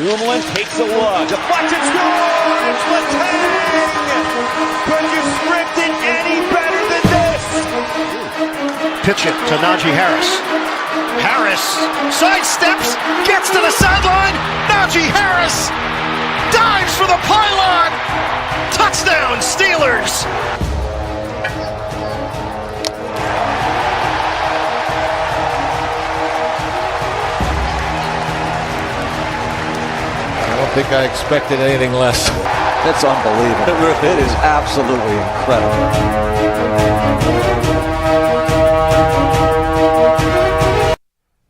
Dumoulin takes a look. Deflected, scores! Letang! Could you script it any better than this? Pitch it to Najee Harris. Harris sidesteps, gets to the sideline. Najee Harris dives for the pylon. Touchdown, Steelers! I don't think I expected anything less. That's unbelievable. It is absolutely incredible.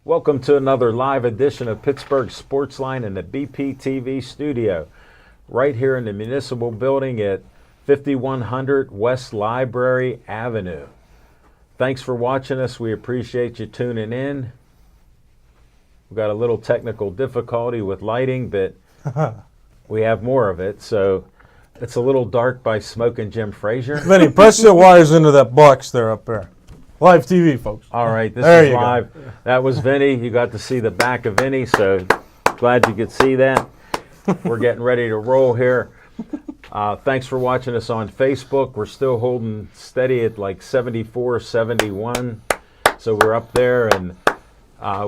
Welcome to another live edition of Pittsburgh Sportsline in the BPTV studio, right here in the Municipal Building at 5100 West Library Avenue. Thanks for watching us. We appreciate you tuning in. We've got a little technical difficulty with lighting, but we have more of it, so it's a little dark by Smoking Jim Frazier. Vinny, press the wires into that box there up there. Live TV, folks. All right, this there is live. Go. That was Vinny. You got to see the back of Vinny, so glad you could see that. We're getting ready to roll here. Thanks for watching us on Facebook. We're still holding steady at like 74, 71, so we're up there, and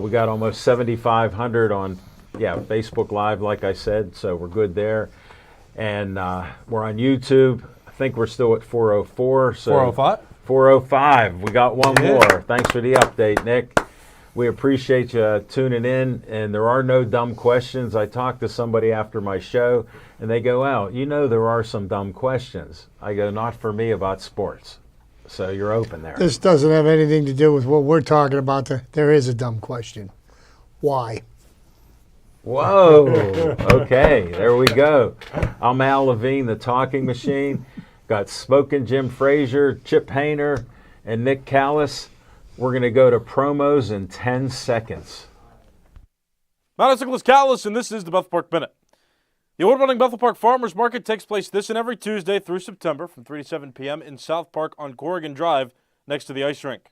we got almost 7,500 on Facebook Live, like I said, so we're good there. And we're on YouTube. I think we're still at 404. So 405? 405. We got one more. Thanks for the update, Nick. We appreciate you tuning in, and there are no dumb questions. I talked to somebody after my show, and they go, there are some dumb questions. I go, not for me about sports. So you're open there. This doesn't have anything to do with what we're talking about. There is a dumb question. Why? Whoa. Okay, there we go. I'm Al Levine, the talking machine. Got Smoking Jim Frazier, Chip Hayner, and Nick Callis. We're going to go to promos in 10 seconds. My name is Nicholas Callis, and this is the Bethel Park Minute. The award-winning Bethel Park Farmers Market takes place this and every Tuesday through September from 3 to 7 p.m. in South Park on Corrigan Drive next to the ice rink.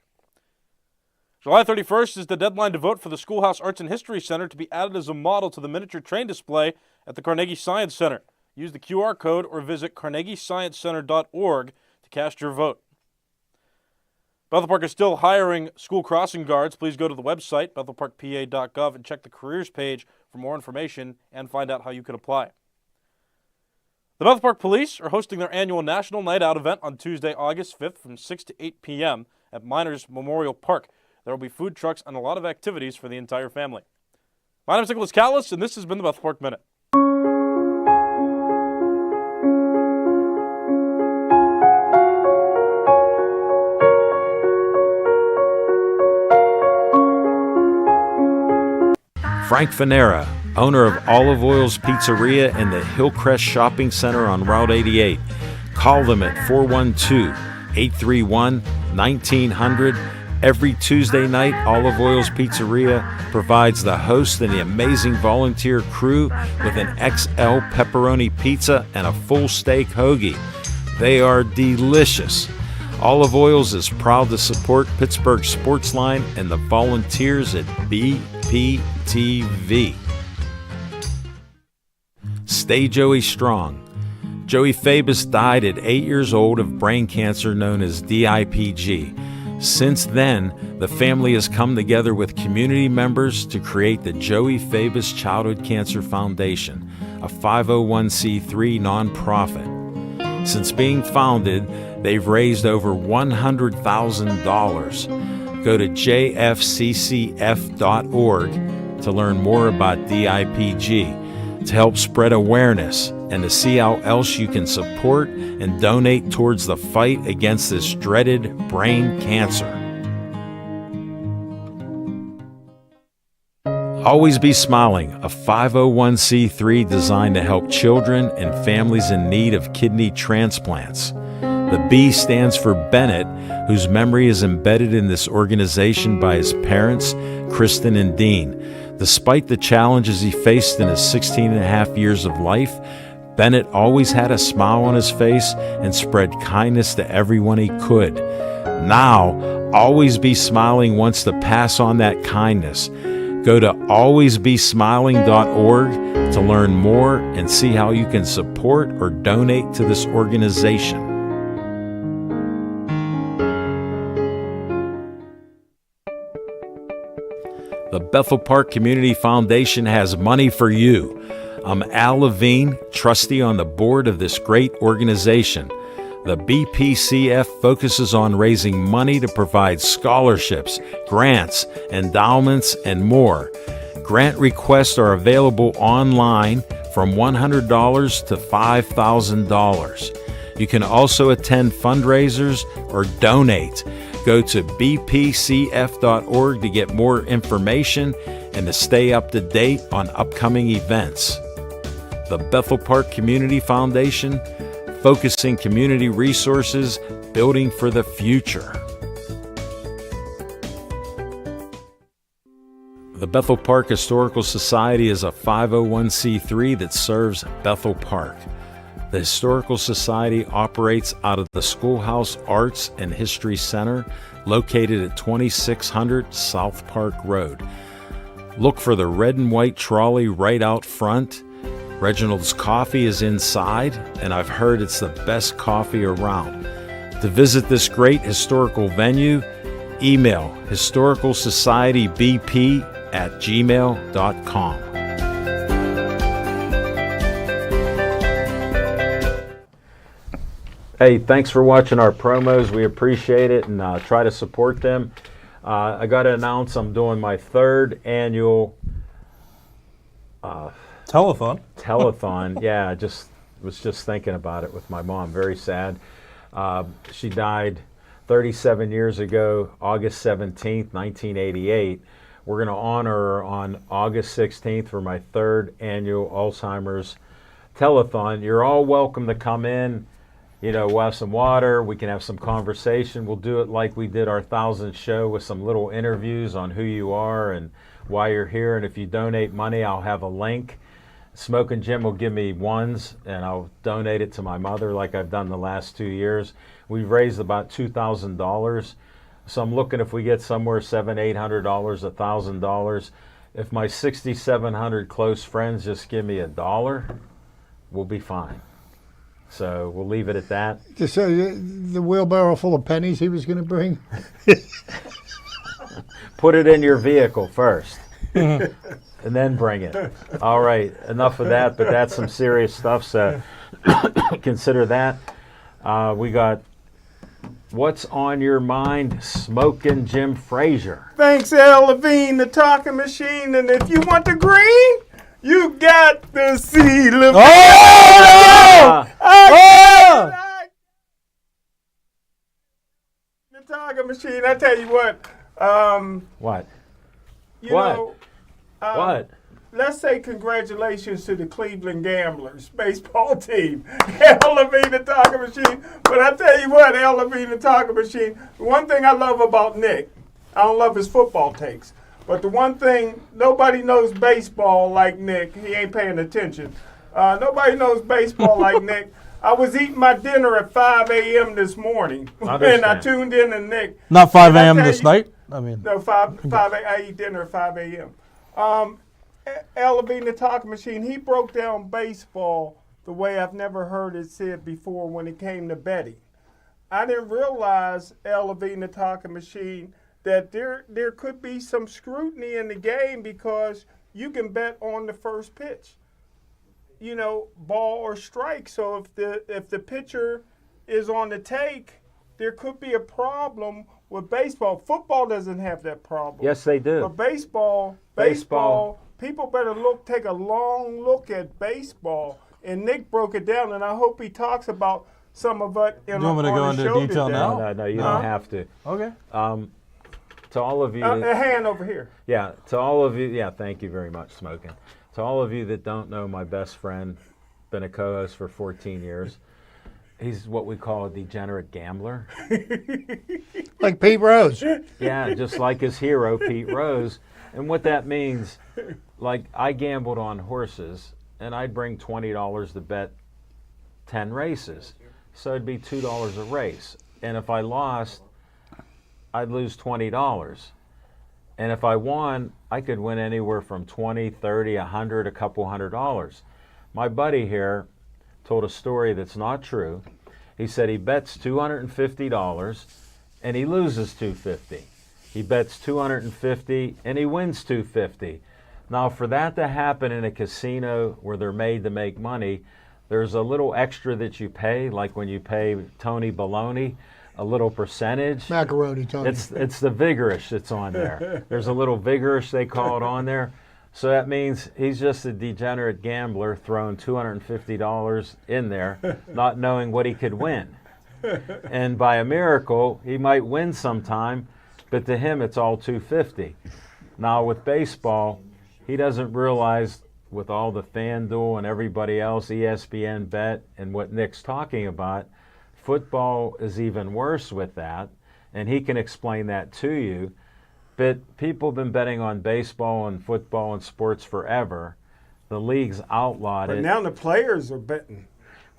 July 31st is the deadline to vote for the Schoolhouse Arts and History Center to be added as a model to the miniature train display at the Carnegie Science Center. Use the QR code or visit carnegiesciencecenter.org to cast your vote. Bethel Park is still hiring school crossing guards. Please go to the website, bethelparkpa.gov, and check the careers page for more information and find out how you can apply. The Bethel Park Police are hosting their annual National Night Out event on Tuesday, August 5th from 6 to 8 p.m. at Miners Memorial Park. There will be food trucks and a lot of activities for the entire family. My name is Nicholas Callis, and this has been the Bethel Park Minute. Frank Fanera, owner of Olive Oil's Pizzeria and the Hillcrest Shopping Center on Route 88. Call them at 412-831-1900. Every Tuesday night, Olive Oil's Pizzeria provides the host and the amazing volunteer crew with an XL pepperoni pizza and a full steak hoagie. They are delicious. Olive Oil's is proud to support Pittsburgh Sportsline and the volunteers at BPTV. Stay Joey strong. Joey Fabus died at 8 years old of brain cancer known as DIPG. Since then, the family has come together with community members to create the Joey Fabus Childhood Cancer Foundation, a 501c3 nonprofit. Since being founded, they've raised over $100,000. Go to jfccf.org to learn more about DIPG, to help spread awareness, and to see how else you can support and donate towards the fight against this dreaded brain cancer. Always Be Smiling, a 501c3 designed to help children and families in need of kidney transplants. The B stands for Bennett, whose memory is embedded in this organization by his parents, Kristen and Dean. Despite the challenges he faced in his 16 and a half years of life, Bennett always had a smile on his face and spread kindness to everyone he could. Now, Always Be Smiling wants to pass on that kindness. Go to alwaysbesmiling.org to learn more and see how you can support or donate to this organization. The Bethel Park Community Foundation has money for you. I'm Al Levine, trustee on the board of this great organization. The BPCF focuses on raising money to provide scholarships, grants, endowments, and more. Grant requests are available online from $100 to $5,000. You can also attend fundraisers or donate. Go to bpcf.org to get more information and to stay up to date on upcoming events. The Bethel Park Community Foundation, focusing community resources, building for the future. The Bethel Park Historical Society is a 501c3 that serves Bethel Park. The Historical Society operates out of the Schoolhouse Arts and History Center, located at 2600 South Park Road. Look for the red and white trolley right out front. Reginald's Coffee is inside, and I've heard it's the best coffee around. To visit this great historical venue, email historicalsocietybp@gmail.com. Hey, thanks for watching our promos. We appreciate it, and try to support them. I got to announce I'm doing my 3rd annual telethon. Yeah, was just thinking about it with my mom. Very sad. She died 37 years ago, August 17th, 1988. We're going to honor her on August 16th for my 3rd annual Alzheimer's telethon. You're all welcome to come in. You know, we'll have some water, we can have some conversation. We'll do it like we did our 1000th show with some little interviews on who you are and why you're here. And if you donate money, I'll have a link. Smoking Jim will give me ones, and I'll donate it to my mother like I've done the last 2 years. We've raised about $2,000. So I'm looking if we get somewhere $700, $800, $1,000. If my 6,700 close friends just give me $1, we'll be fine. So we'll leave it at that. Just the wheelbarrow full of pennies he was going to bring. Put it in your vehicle first, and then bring it. All right, enough of that, but that's some serious stuff, so consider that. We got What's on Your Mind, Smoking Jim Frazier. Thanks, Al Levine, the talking machine, and if you want the green, you got the sea. The talking machine. I tell you what. What? What? Let's say congratulations to the Cleveland Gamblers baseball team. Al Levine, the talking machine. But I tell you what, Al Levine, the talking machine. The one thing I love about Nick, I don't love his football takes. But the one thing, nobody knows baseball like Nick. He ain't paying attention. Nobody knows baseball like Nick. I was eating my dinner at 5 a.m. this morning, and I tuned in to Nick. Not 5 a.m. this night? No, 5 I eat dinner at 5 a.m. Al Levine, the talking machine, he broke down baseball the way I've never heard it said before when it came to betting. I didn't realize, Al Levine, the talking machine, that there could be some scrutiny in the game because you can bet on the first pitch, you know, ball or strike. So if the pitcher is on the take, there could be a problem with baseball. Football doesn't have that problem. Yes, they do. But baseball, people better take a long look at baseball. And Nick broke it down, and I hope he talks about some of it on the show. You want me to go into detail today. now? No, you don't have to. Okay. To all of you, a hand over here. Yeah, to all of you, yeah, thank you very much, Smoking. To all of you that don't know my best friend, been a co-host for 14 years. He's what we call a degenerate gambler. Like Pete Rose. Yeah, just like his hero, Pete Rose. And what that means, like I gambled on horses, and I'd bring $20 to bet 10 races. So it'd be $2 a race. And if I lost, I'd lose $20. And if I won, I could win anywhere from 20, 30, 100, a couple $100. My buddy here told a story that's not true. He said he bets $250 and he loses $250. He bets $250 and he wins $250. Now, for that to happen in a casino where they're made to make money, there's a little extra that you pay, like when you pay Tony Baloney, a little percentage. Macaroni, Tony. It's the vigorish that's on there. There's a little vigorish, they call it, on there. So that means he's just a degenerate gambler throwing $250 in there, not knowing what he could win. And by a miracle, he might win sometime, but to him it's all $250. Now with baseball, he doesn't realize, with all the FanDuel and everybody else, ESPN Bet, and what Nick's talking about, football is even worse with that, and he can explain that to you. But people have been betting on baseball and football and sports forever. The league's outlawed But it. now the players are betting.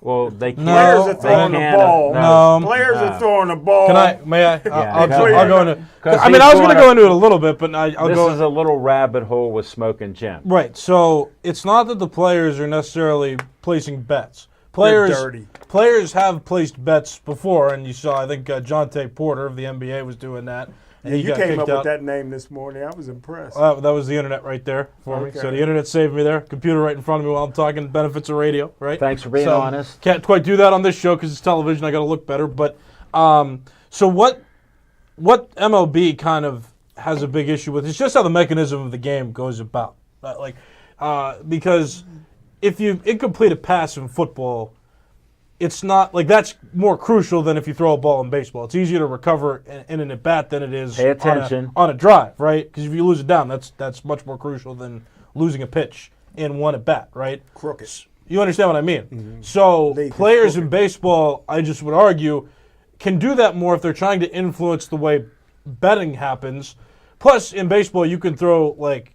Well, they can't. Players are throwing the ball. No. Players are throwing the ball. May I? I'll go go into. Because I mean, I was going to go into it a little bit, but I'll This go. is a little rabbit hole with Smoking Jim. Right. So it's not that the players are necessarily placing bets. They're dirty. Players have placed bets before, and you saw. I think Jonte Porter of the NBA was doing that. And he You got came kicked up out. with that name this morning. I was impressed. That was the internet right there for me. Okay. So the internet saved me there. Computer right in front of me while I'm talking. Benefits of radio, right? Thanks for being So, honest. Can't quite do that on this show because it's television. I got to look better. But so what MLB kind of has a big issue with is just how the mechanism of the game goes about. Because if you incomplete a pass in football, it's not like that's more crucial than if you throw a ball in baseball. It's easier to recover in an at bat than it is Pay attention. on a drive, right? Because if you lose it down, that's much more crucial than losing a pitch in one at bat, right? Crooked. You understand what I mean? So League is players in crooked. baseball, I just would argue, can do that more if they're trying to influence the way betting happens. Plus, in baseball, you can throw like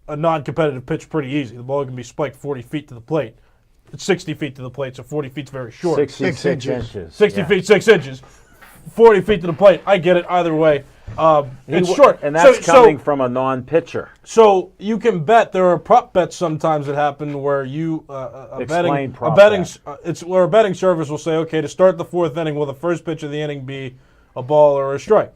a non-competitive pitch pretty easy. The ball can be spiked 40 feet to the plate. It's 60 feet to the plate, so 40 feet's very short. 66 inches. 60 Yeah. feet, 6 inches. 40 feet to the plate. I get it either way. It's short. And that's coming from a non-pitcher. So you can bet. There are prop bets sometimes that happen where you a Explain prop betting bet. It's where a betting service will say, okay, to start the fourth inning, will the first pitch of the inning be a ball or a strike?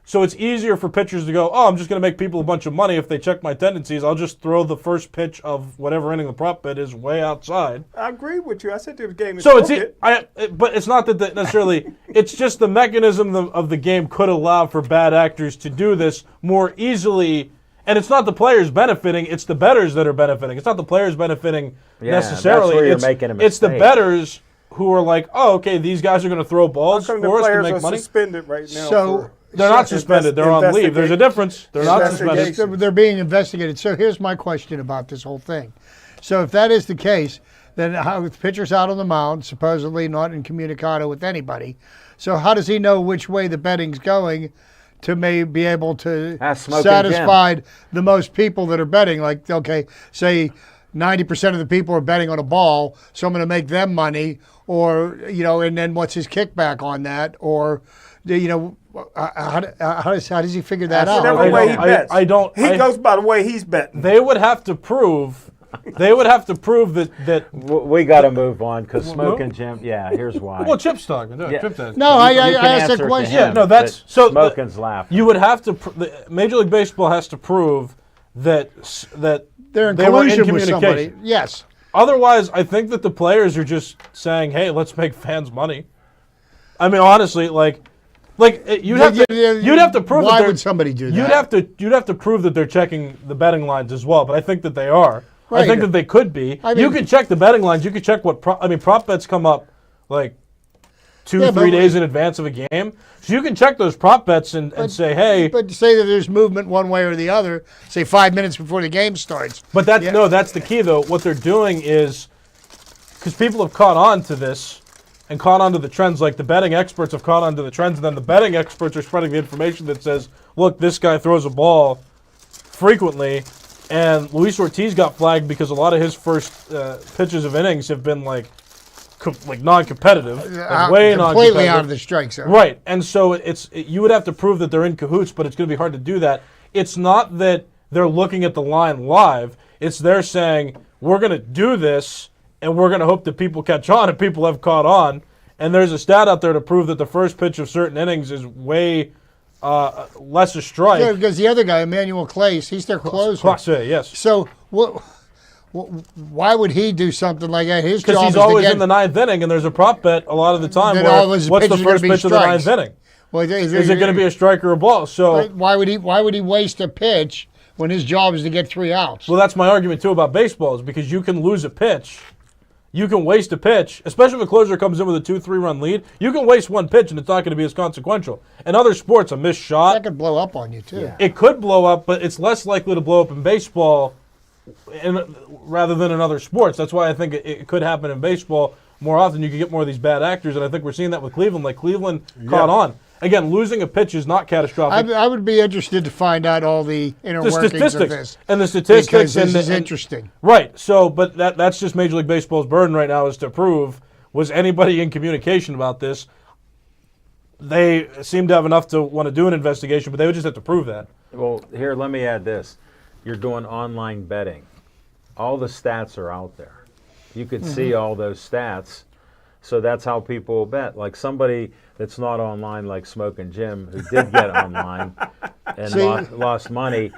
So it's easier for pitchers to go, oh, I'm just going to make people a bunch of money if they check my tendencies. I'll just throw the first pitch of whatever inning the prop bet is way outside. I agree with you. I said the game is So it's crooked. but it's not that necessarily. It's just the mechanism of the game could allow for bad actors to do this more easily, and it's not the players benefiting; it's the bettors that are benefiting. It's not the players benefiting necessarily. That's where you're it's, making a it's the mistake. bettors who are like, oh, okay, these guys are going to throw How balls come the for us to players make are money. suspended right now? So- They're not suspended; they're on leave. There's a difference. They're not Investigation. suspended. They're being investigated. So here's my question about this whole thing. So if that is the case, then how the pitcher's out on the mound, supposedly not incommunicado with anybody. So how does he know which way the betting's going to be able to Ask Smoking satisfy the most people that are betting? Like, okay, say 90% of the people are betting on a ball, so I'm going to make them money, or, and then what's his kickback on that? Or, how does he figure that out? Whatever way he bets. I don't. He goes by the way he's betting. They would have to prove. They would have to prove that. We got to move on because Smoking Jim. Yeah, here's why. Well, Chip's talking. Yeah. Chip does. No, You I can asked answer a to question. him, Yeah, no, that's but so. Smoking's laughing. You would have to. Major League Baseball has to prove that They're in they were in collusion with somebody. communication. Yes. Otherwise, I think that the players are just saying, "Hey, let's make fans money." I mean, honestly, you'd have to prove. Why that would somebody do that? You'd have to prove that they're checking the betting lines as well. But I think that they are. I Right. think that they could be. I mean- You can check the betting lines. You can check what prop bets come up like 2-3 Yeah, but- days in advance of a game. So you can check those prop bets and say, hey. But to say that there's movement one way or the other, say 5 minutes before the game starts. But that's Yeah. no, that's the key though. What they're doing is because people have caught on to this and caught on to the trends, like the betting experts have caught on to the trends, and then the betting experts are spreading the information that says, look, this guy throws a ball frequently, and Luis Ortiz got flagged because a lot of his first pitches of innings have been like non-competitive, like way completely non-competitive. out of the strike zone. Right, and so you would have to prove that they're in cahoots, but it's going to be hard to do that it's not that they're looking at the line live. It's they're saying, we're going to do this, and we're going to hope that people catch on, and people have caught on. And there's a stat out there to prove that the first pitch of certain innings is way less a strike. Yeah, because the other guy, Emmanuel Clace, he's their closer. Clase, yes. So why would he do something like that? His Because job he's is always to get, in the ninth inning, and there's a prop bet a lot of the time Then where all his what's the pitches are first gonna be pitch of the ninth strikes. inning? Well, Is it going to be a strike or a ball? So, why would he waste a pitch when his job is to get 3 outs? well, that's my argument too about baseball is because you can lose a pitch, you can waste a pitch, especially if a closer comes in with a 2-3 run lead. You can waste one pitch and it's not going to be as consequential. In other sports, a missed shot, That could blow up on you too. it could blow up, but it's less likely to blow up in baseball rather than in other sports. That's why I think it could happen in baseball more often. You could get more of these bad actors, and I think we're seeing that with Cleveland. Like Cleveland caught on. Again, losing a pitch is not catastrophic. I would be interested to find out all the inner The workings statistics of this. and the statistics Because this and is and- interesting. Right. So, but that's just Major League Baseball's burden right now is to prove, was anybody in communication about this? They seem to have enough to want to do an investigation, but they would just have to prove that. Well, here, let me add this. You're doing online betting. All the stats are out there. You could see all those stats. So that's how people will bet. Like somebody that's not online, like Smoking Jim, who did get online and See? lost money,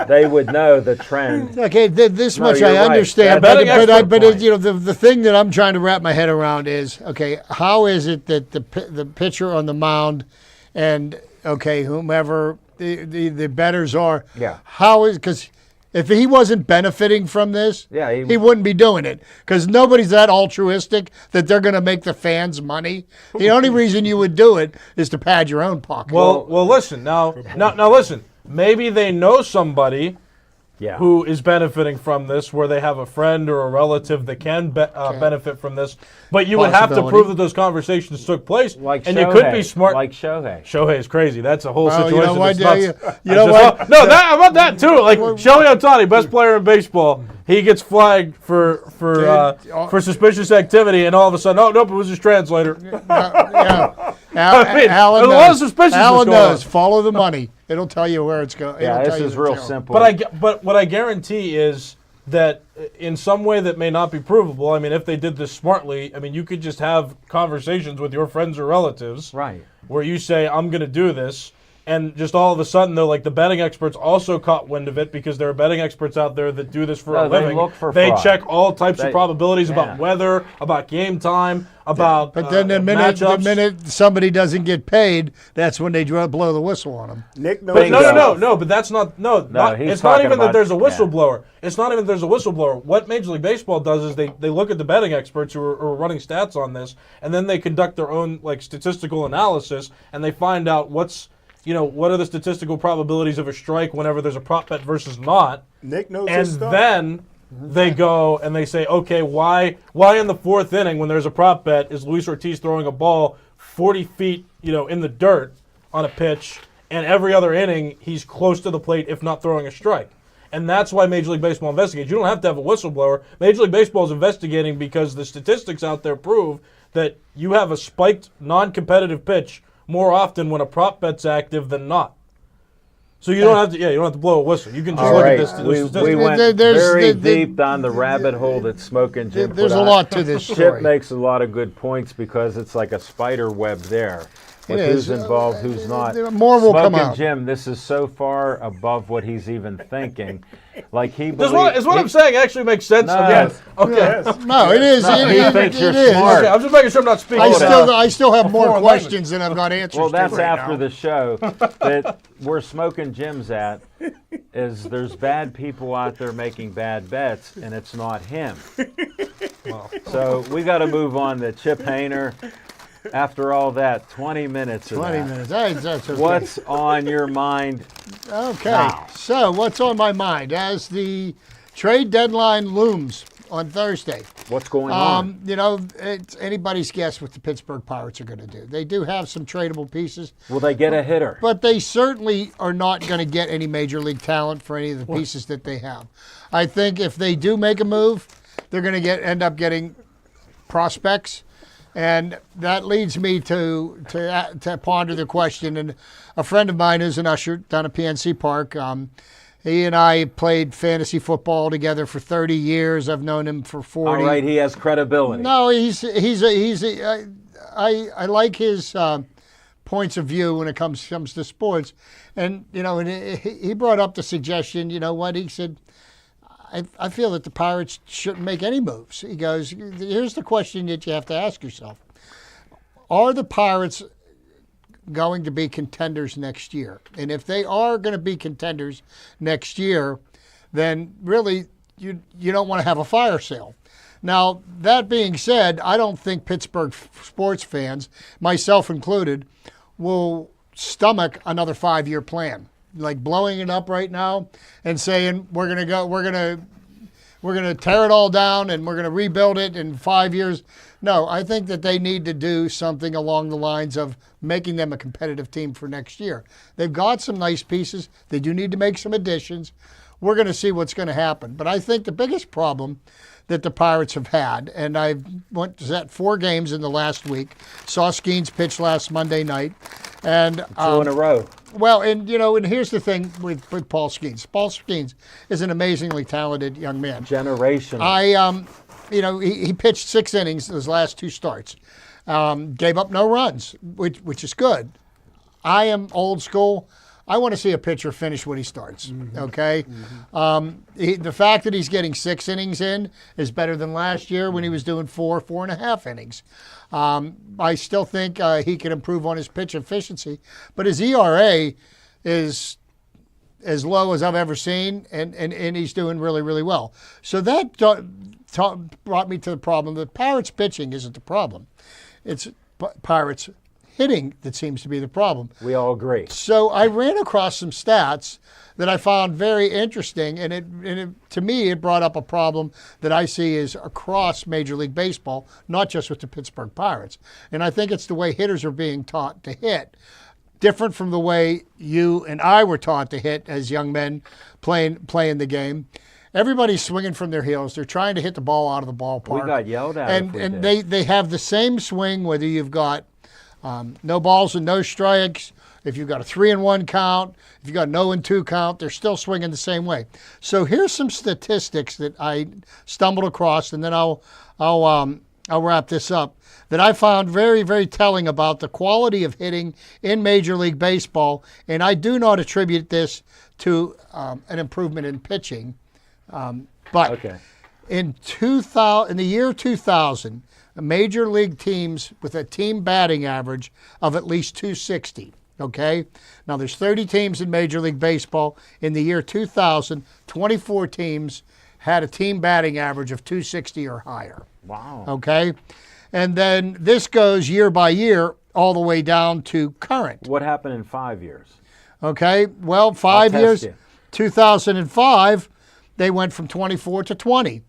they would know the trend. Okay, this No, much you're I right. understand, That's betting but expert point. you know the thing that I'm trying to wrap my head around is, okay, how is it that the pitcher on the mound and whomever the bettors are, Yeah. how is, because if he wasn't benefiting from this, Yeah, he wouldn't be doing it, because nobody's that altruistic that they're going to make the fans money. The only reason you would do it is to pad your own pocket. Well, listen. Now, listen. Maybe they know somebody Yeah. who is benefiting from this, where they have a friend or a relative that can benefit from this. But you would have to Possibility. prove that those conversations took place, Like and Shohei. you could be smart. Like Shohei. Shohei is crazy. That's a whole Well, you situation. know what, that's yeah, nuts. you know I what? just- No, how about that too? Like Shohei Ohtani, best player in baseball, he gets flagged for suspicious activity, and all of a sudden, oh nope, it was his translator. Yeah. I mean, Alan there's a lot of knows. suspiciousness Alan going on. knows. Follow the money. It'll tell you where it's going. Yeah, this is real simple. But what I guarantee is that in some way that may not be provable. I mean, if they did this smartly, I mean, you could just have conversations with your friends or relatives, Right. where you say, "I'm going to do this," and just all of a sudden, though, like the betting experts also caught wind of it because there are betting experts out there that do this for a No, they living. look for They fraud. check all types They- of probabilities about yeah. weather, about game time, about But then the matchups. minute somebody doesn't get paid, that's when they blow the whistle on them. Nick knows But himself. no. But that's not he's it's not talking even that about- there's a yeah. whistleblower. It's not even that there's a whistleblower. What Major League Baseball does is they look at the betting experts who are running stats on this, and then they conduct their own like statistical analysis, and they find out what are the statistical probabilities of a strike whenever there's a prop bet versus not, Nick knows and his stuff. then they go and they say, okay, why in the fourth inning when there's a prop bet is Luis Ortiz throwing a ball 40 feet, in the dirt on a pitch, and every other inning he's close to the plate if not throwing a strike. And that's why Major League Baseball investigates. You don't have to have a whistleblower. Major League Baseball is investigating because the statistics out there prove that you have a spiked non-competitive pitch more often when a prop bet's active than not. So you don't have to blow a whistle. You can just All look right. at this. We statistics. went There's- very the- deep down the rabbit hole that Smoking Jim There's put a out. lot to this Chip story. makes a lot of good points because it's like a spider web there. With It who's is. involved, who's not. More will come Smoking out. Jim, this is so far above what he's even thinking. Like he Does believes. what I'm saying actually makes sense? No. Again. Okay. Yes. No, it is. No, he thinks you're is. smart. Okay, I'm just making sure I'm not speaking. I still have more foreign questions than I've got answers Well, to that's right after now. the show. That where Smoking Jim's at is there's bad people out there making bad bets, and it's not him. So we got to move on to Chip Hayner. After all that, 20 minutes of 20 that. minutes. That's okay. What's on your mind? Okay. Now? So, what's on my mind as the trade deadline looms on Thursday? What's going on? It's anybody's guess what the Pittsburgh Pirates are going to do. They do have some tradable pieces, Will they get a hitter? but they certainly are not going to get any major league talent for any of the pieces that they have. I think if they do make a move, they're going to end up getting prospects. And that leads me to ponder the question. And a friend of mine who's an usher down at PNC Park, he and I played fantasy football together for 30 years. I've known him for 40. All right, he has credibility. No, I like his points of view when it comes to sports. And, and he brought up the suggestion, he said, I feel that the Pirates shouldn't make any moves. He goes, here's the question that you have to ask yourself. Are the Pirates going to be contenders next year? And if they are going to be contenders next year, then really you don't want to have a fire sale. Now, that being said, I don't think Pittsburgh sports fans, myself included, will stomach another 5-year plan. Like blowing it up right now and saying we're gonna tear it all down and we're gonna rebuild it in 5 years. No, I think that they need to do something along the lines of making them a competitive team for next year. They've got some nice pieces. They do need to make some additions. We're going to see what's going to happen. But I think the biggest problem that the Pirates have had, and I went to 4 games in the last week, saw Skeens pitch last Monday night. And 2 in a row. Well, and here's the thing with Paul Skeens. Paul Skeens is an amazingly talented young man. Generational. He pitched 6 innings his last 2 starts. Gave up no runs, which is good. I am old school. I want to see a pitcher finish what he starts, okay? The fact that he's getting 6 innings in is better than last year when he was doing 4.5 innings. I still think he can improve on his pitch efficiency, but his ERA is as low as I've ever seen, and he's doing really, really well. So that brought me to the problem that Pirates pitching isn't the problem. It's Pirates hitting that seems to be the problem. We all agree. So I ran across some stats that I found very interesting, and to me it brought up a problem that I see is across Major League Baseball, not just with the Pittsburgh Pirates. And I think it's the way hitters are being taught to hit, different from the way you and I were taught to hit as young men playing the game. Everybody's swinging from their heels. They're trying to hit the ball out of the ballpark. We got yelled at. And they have the same swing whether you've got no balls and no strikes. If you've got a 3-1 count, if you've got a 0-2 count, they're still swinging the same way. So here's some statistics that I stumbled across, and then I'll wrap this up, that I found very, very telling about the quality of hitting in Major League Baseball. And I do not attribute this to an improvement in pitching, but okay. In the year 2000. Major league teams with a team batting average of at least 260, okay? Now, there's 30 teams in Major League Baseball. In the year 2000, 24 teams had a team batting average of 260 or higher. Wow. Okay? And then this goes year by year all the way down to current. What happened in 5 years? Okay, well, 5 years, 2005, they went from 24 to 20.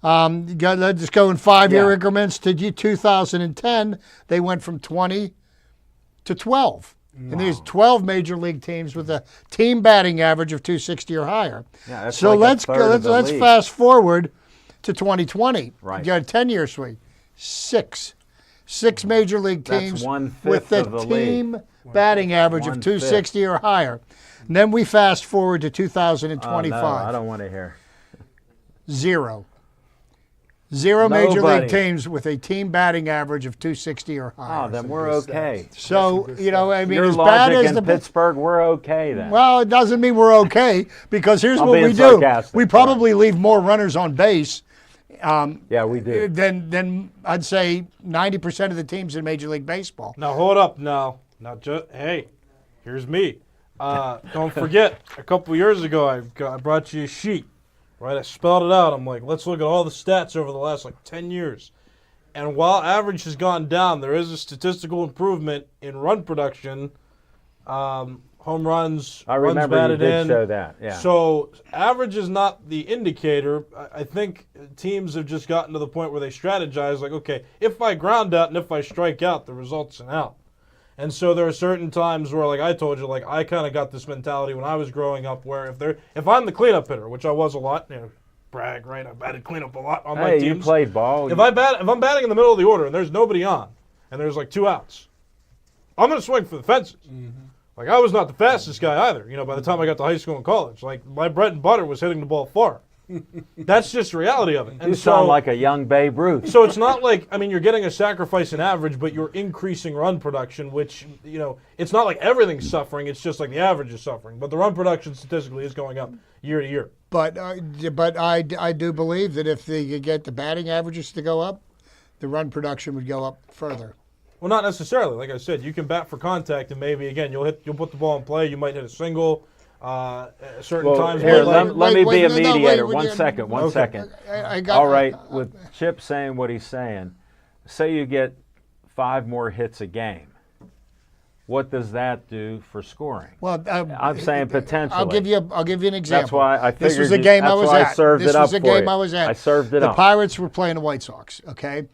Let's just go in 5-year increments to 2010. They went from 20 to 12. Wow. And there's 12 major league teams with a team batting average of 260 or higher. Yeah, that's so like let's fast forward to 2020. Right. You got a 10-year swing. 6 major league teams with a team batting average of 260 or higher. And then we fast forward to 2025. Oh, no, I don't want to hear. 0. 0 major league teams with a team batting average of 260 or higher. Oh, then we're okay. So, Your as logic bad as in Pittsburgh, we're okay then. Well, it doesn't mean we're okay, because here's what we do. We probably leave more runners on base. Yeah, we do. Than I'd say 90% of the teams in Major League Baseball. Now, hold up. Now, not just, hey, here's me. Don't forget, a couple years ago, I brought you a sheet. Right, I spelled it out. I'm like, let's look at all the stats over the last 10 years. And while average has gone down, there is a statistical improvement in run production, home runs, I remember runs batted you did in. show that. Yeah. So average is not the indicator. I think teams have just gotten to the point where they strategize like, okay, if I ground out and if I strike out, the result's an out. And so there are certain times where, like I told you, I kind of got this mentality when I was growing up where if I'm the cleanup hitter, which I was a lot, brag, right? I batted cleanup a lot on my Hey, teams. you played ball. If I'm batting in the middle of the order and there's nobody on, and there's like 2 outs, I'm going to swing for the fences. Like, I was not the fastest guy either, by the time I got to high school and college. Like, my bread and butter was hitting the ball far. That's just the reality of it. And You sound like a young Babe Ruth. so it's not like, you're getting a sacrifice in average, but you're increasing run production, which, it's not like everything's suffering. It's just like the average is suffering. But the run production statistically is going up year to year. But I do believe that if they could get the batting averages to go up, the run production would go up further. Well, not necessarily. Like I said, you can bat for contact, and maybe, again, you'll put the ball in play. You might hit a single. At certain times. Here, But let me be a no, mediator. wait, One yeah, second. I got, All right, with Chip saying what he's saying, say you get 5 more hits a game. What does that do for scoring? Well, I'm saying potentially. I'll give you an example. That's why I figured this was a game I that's was why at. I served this it up was a for game you. I was at. I served it the up. Pirates were playing the White Sox. Okay,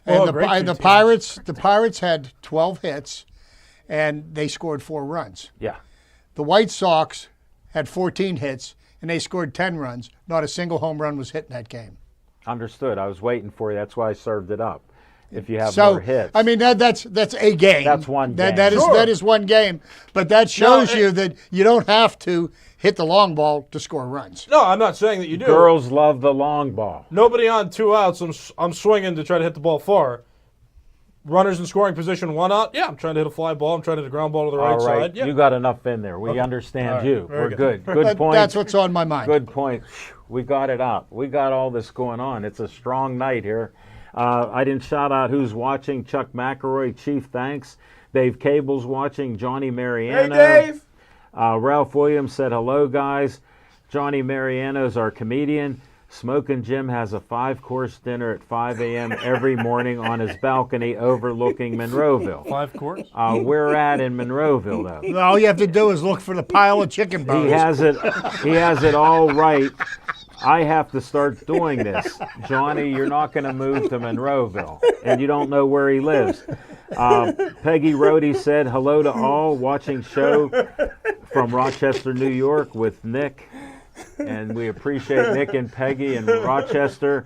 Oh, and great two the teams. Pirates had 12 hits, and they scored 4 runs. Yeah. The White Sox had 14 hits, and they scored 10 runs. Not a single home run was hit in that game. Understood. I was waiting for you. That's why I served it up. If you have So more hits. I mean that's a game. That's one game. That is one game, but that shows you that you don't have to hit the long ball to score runs. No, I'm not saying that you do. Girls love the long ball. Nobody on 2 outs. I'm swinging to try to hit the ball far. Runners in scoring position, 1 out. Yeah, I'm trying to hit a fly ball. I'm trying to hit a ground ball to the right All right, side. Yeah. you got enough in there. We understand you. very We're good. good. Good point. That's what's on my mind. Good point. We got it out. We got all this going on. It's a strong night here. I didn't shout out who's watching. Chuck McElroy, Chief, thanks. Dave Cable's watching. Johnny Mariano. Hey, Dave. Ralph Williams said, hello, guys. Johnny Mariano is our comedian. Smokin' Jim has a 5-course dinner at 5 a.m. every morning on his balcony overlooking Monroeville. 5 course? We're at in Monroeville, though. All you have to do is look for the pile of chicken bones. He has it all right. I have to start doing this. Johnny, you're not going to move to Monroeville, and you don't know where he lives. Peggy Rohde said, hello to all watching show from Rochester, New York with Nick. And we appreciate Nick and Peggy in Rochester.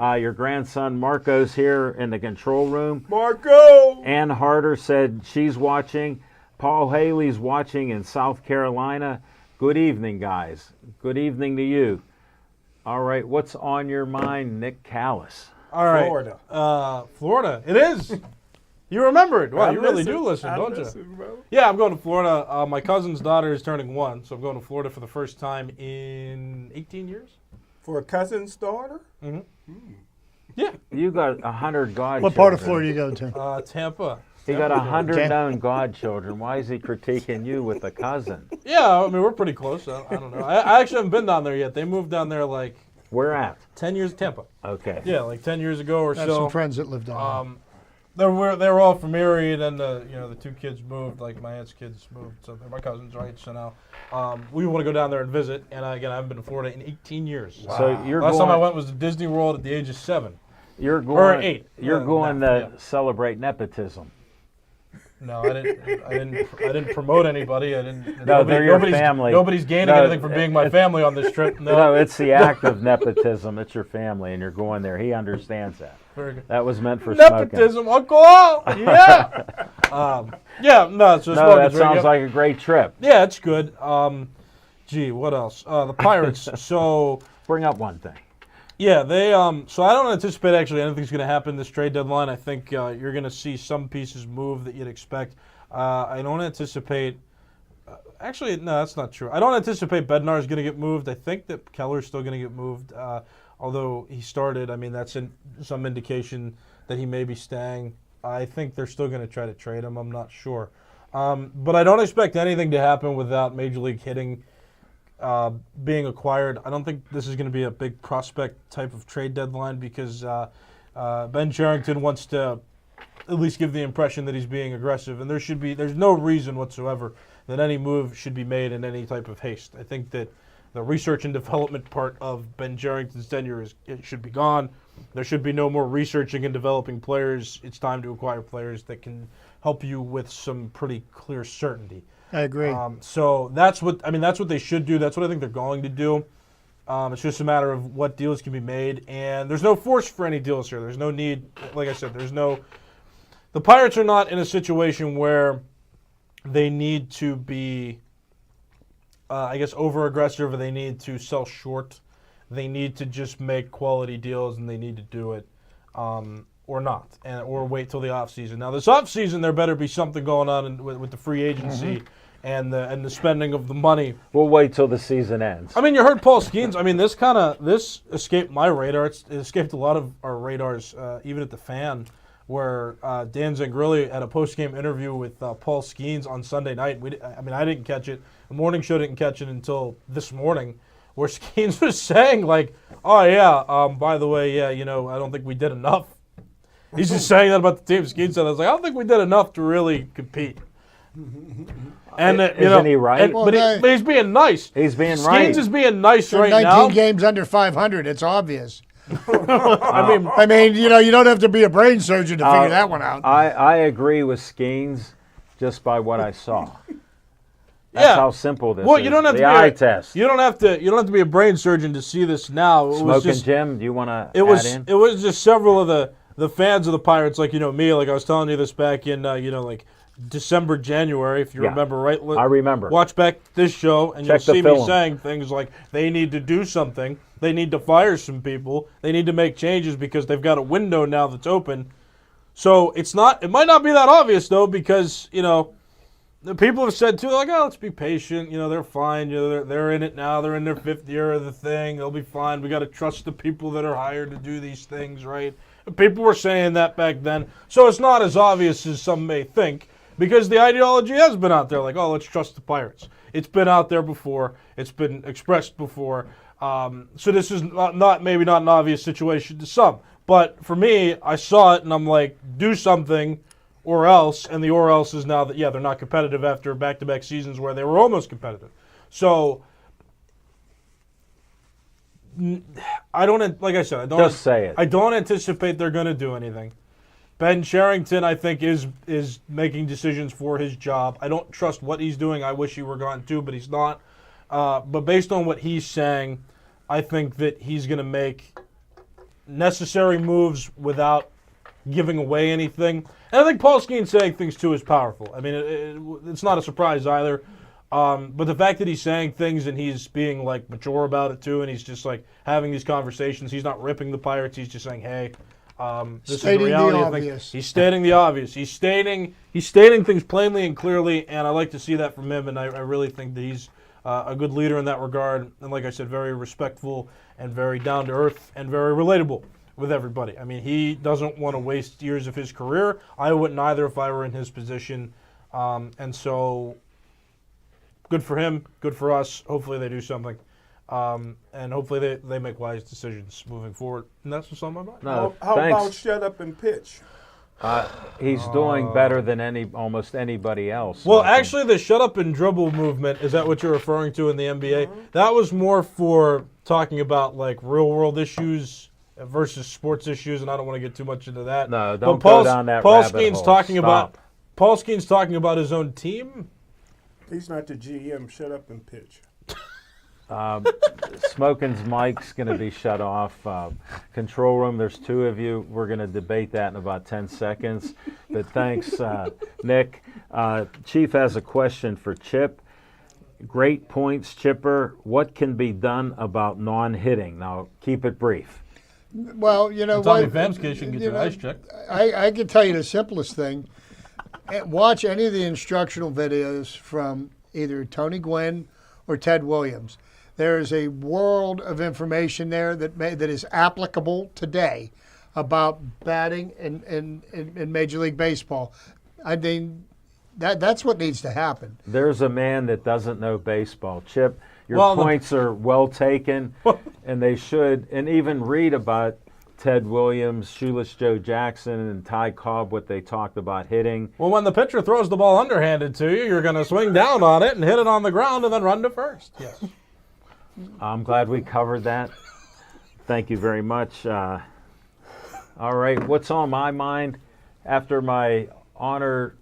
Your grandson Marco's here in the control room. Marco. Ann Harder said she's watching. Paul Haley's watching in South Carolina. Good evening, guys. Good evening to you. All right, what's on your mind, Nick Callis? All right. Florida. Florida. It is. You remember it. Wow, I you really listen. do listen, I don't listen, you? bro. Yeah, I'm going to Florida. My cousin's daughter is turning 1, so I'm going to Florida for the first time in 18 years. For a cousin's daughter? Yeah. You got 100 godchildren. What part of Florida you go to? Tampa. He got 100 Okay. known godchildren. Why is he critiquing you with a cousin? Yeah, I mean, we're pretty close. I don't know. I actually haven't been down there yet. They moved down there like Where at? 10 years, Tampa. Okay. Yeah, like 10 years ago or I have so. some friends that live down They were all from Erie, and then the 2 kids moved. Like my aunt's kids moved, so they're my cousins, right? So now we want to go down there and visit. And again, I haven't been to Florida in 18 years. So you're Last going. time I went was to Disney World at the age of 7. You're going. or 8. You're going no, to celebrate nepotism. No, I didn't promote anybody. I didn't. No, they're your family. Nobody's gaining No, anything from being my family on this trip. No. No, it's the act of nepotism. It's your family, and you're going there. He understands that. Very good. That was meant for smoking. Nepotism, Uncle Al. Yeah. Yeah. No, so No, that sounds like a great trip. Yeah, it's good. Gee, what else? The Pirates. So. Bring up one thing. Yeah, they. So I don't anticipate actually anything's going to happen this trade deadline. I think you're going to see some pieces move that you'd expect. I don't anticipate. Actually, no, that's not true. I don't anticipate Bednar is going to get moved. I think that Keller's still going to get moved. Although he started, I mean, that's some indication that he may be staying. I think they're still going to try to trade him. I'm not sure. But I don't expect anything to happen without Major League hitting being acquired. I don't think this is going to be a big prospect type of trade deadline because Ben Cherington wants to at least give the impression that he's being aggressive, and there's no reason whatsoever that any move should be made in any type of haste. I think that the research and development part of Ben Cherington's tenure it should be gone. There should be no more researching and developing players. It's time to acquire players that can help you with some pretty clear certainty. I agree. So that's what they should do. That's what I think they're going to do. It's just a matter of what deals can be made, and there's no force for any deals here. There's no need, like I said, the Pirates are not in a situation where they need to be, over-aggressive, or they need to sell short. They need to just make quality deals, and they need to do it, or not, or wait till the offseason. Now, this offseason, there better be something going on with the free agency and the spending of the money. We'll wait till the season ends. I mean, you heard Paul Skeens. I mean, this escaped my radar. It escaped a lot of our radars, even at the Fan, where Dan Zangrilli had a post-game interview with Paul Skeens on Sunday night. I didn't catch it. The morning show didn't catch it until this morning, where Skeens was saying, like, oh, yeah, by the way, yeah, I don't think we did enough. He's just saying that about the team. Skeens said, I was like, I don't think we did enough to really compete. And Isn't he right? But he's being nice. He's being right. Skeens is being nice right 19 now. 19 games under 500. It's obvious. I mean, you don't have to be a brain surgeon to figure that one out. I agree with Skeens just by what I saw. That's how simple this is. You don't have the to be eye test. You don't have to be a brain surgeon to see this now. Smoking Jim, do you want to add in? It was just several of the fans of the Pirates, like me, like I was telling you this back in like December, January, if you remember right. I remember. Watch back this show, and Check you'll see me film. saying things like they need to do something. They need to fire some people. They need to make changes because they've got a window now that's open. So it might not be that obvious, though, because, the people have said, too, like, oh, let's be patient. They're fine. They're in it now. They're in their 5th year of the thing. They'll be fine. We got to trust the people that are hired to do these things, right? And people were saying that back then. So it's not as obvious as some may think, because the ideology has been out there, like, oh, let's trust the Pirates. It's been out there before. It's been expressed before. So this is maybe not an obvious situation to some. But for me, I saw it, and I'm like, do something or else. And the or else is now that, they're not competitive after back-to-back seasons where they were almost competitive. So I don't, like I said, Just say it. I don't anticipate they're going to do anything. Ben Cherington, I think, is making decisions for his job. I don't trust what he's doing. I wish he were gone too, but he's not. But based on what he's saying, I think that he's going to make necessary moves without giving away anything. And I think Paul Skeens saying things too is powerful. I mean, it's not a surprise either. But the fact that he's saying things and he's being like mature about it too, and he's just like having these conversations. He's not ripping the Pirates. He's just saying, hey. This Stating is the reality the of things. obvious. He's stating the obvious. He's stating things plainly and clearly, and I like to see that from him. And I really think that he's a good leader in that regard. And like I said, very respectful and very down to earth and very relatable with everybody. I mean, he doesn't want to waste years of his career. I wouldn't either if I were in his position. And so, good for him. Good for us. Hopefully they do something. And hopefully they make wise decisions moving forward. And that's what's on my mind. No, How thanks. about shut up and pitch? He's doing better than almost anybody else. Well, actually, the shut up and dribble movement, is that what you're referring to in the NBA? That was more for talking about like real world issues versus sports issues, and I don't want to get too much into that. No, don't go down that rabbit hole. Paul Skeens talking about his own team. He's not the GM. Shut up and pitch. Smoking's mic's going to be shut off. Control room, there's 2 of you. We're going to debate that in about 10 seconds. But thanks, Nick. Chief has a question for Chip. Great points, Chipper. What can be done about non-hitting? Now, keep it brief. Well, Tommy Pham's case, you can get your eyes checked. I can tell you the simplest thing. Watch any of the instructional videos from either Tony Gwynn or Ted Williams. There is a world of information there that is applicable today about batting in Major League Baseball. I mean, that's what needs to happen. There's a man that doesn't know baseball. Chip, your points are well taken, and they should. And even read about Ted Williams, Shoeless Joe Jackson, and Ty Cobb, what they talked about hitting. Well, when the pitcher throws the ball underhanded to you, you're going to swing down on it and hit it on the ground and then run to first. Yes. I'm glad we covered that. Thank you very much. All right, what's on my mind after my honored